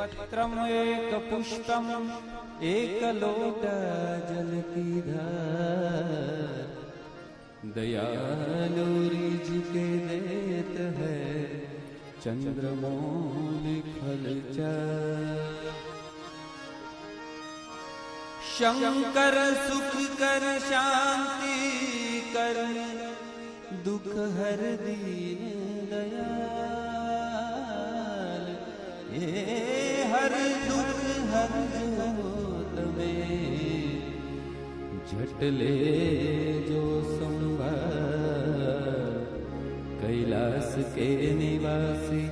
पत्रम एक पुष्पम एक लोटा जल की धार, दयालु रिझ के देत है चंद्रमोल फल चार। शंकर सुख कर शांति कर, दुख हर दीन दयाल। ये हर दुख हर तमे, झट ले जो संभाल। कैलाश के निवासी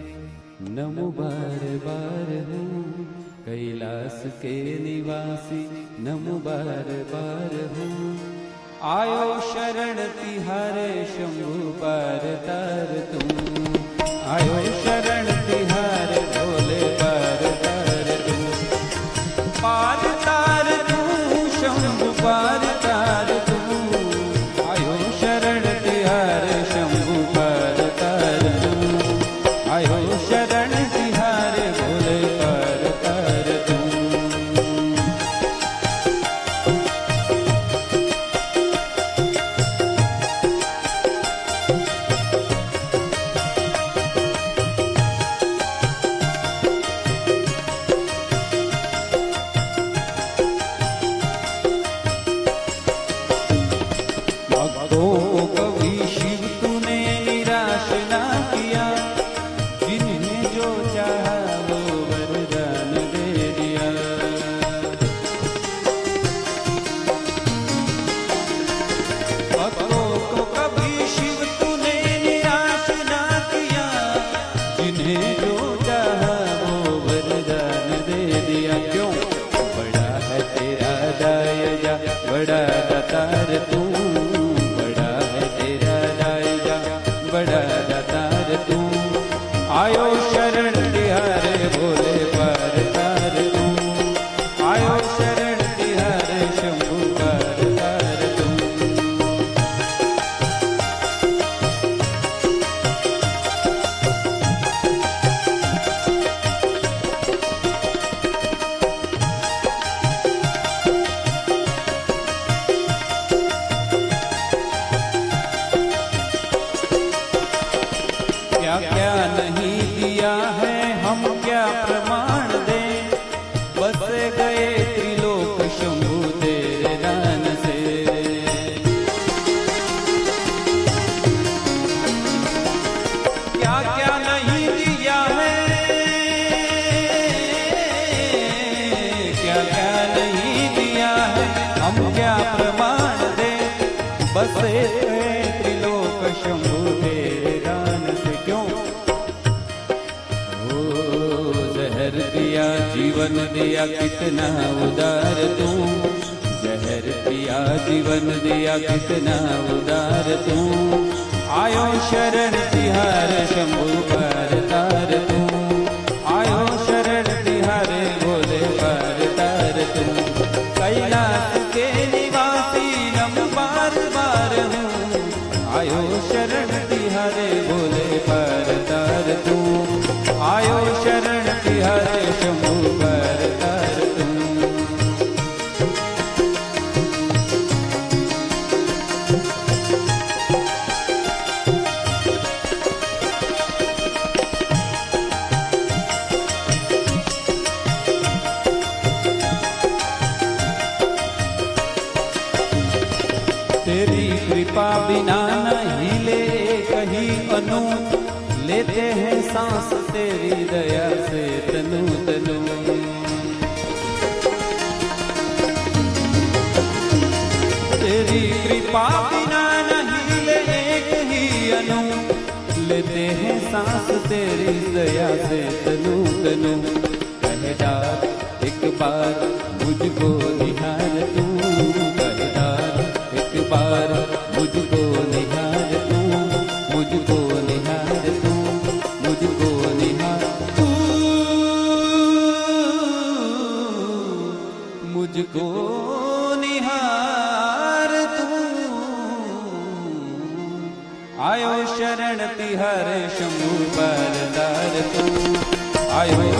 नमो बार बार हूँ, कैलाश के निवासी नमो बार बार हूँ। आयो शरण तिहारे शंभु बार तार तू, आयो शरण तिहारे भोले बार तार तू। पार तार तू शंभु बार तार तू, आयो शरण तिहारे शंभु बार तार तू। आयो शरण तिहारे भोले बार तार तू। बड़ा दातार तू, बड़ा है तेरा दायजा, बड़ा दातार तू। आयो शरण तिहारे भोले बार तार तू, आयो शरण तिहारे शंभु बार तार तू। क्या नहीं दिया है हम क्या प्रमाण दें, बस गए त्रिलोक शंभु तेरे दान से। क्या क्या नहीं दिया है, क्या क्या नहीं दिया है हम क्या प्रमाण दें, बस गए त्रिलोक शंभु तेरे दान से। क्यों जहर दिया जीवन दिया कितना उदार तू, जहर दिया जीवन दिया कितना उदार तू। आयो शरण तिहार शंभु बार तार तू, आयो शरण तिहारे भोले बार तार तू। कैलाश के निवासी नम बार बार हूँ, आयो शरण तिहारे भोले बार तार तू। आयो शरण तिहारे शंभु बार तार तू। तेरी कृपा बिना नहीं ले कहीं अनु, लेते हैं सांस तेरी दया से तनु तनु। तेरी कृपा बिना नहीं ले कहीं अनु, लेते हैं सांस तेरी दया से तनु तनु। कह डार एक बार मुझको निहार तू, कह डार एक बार मुझको निहार तू, मुझको निहार तू, मुझको निहार तू, मुझको निहार तू। आयो शरण तिहारे शंभु बार तार तू, आयो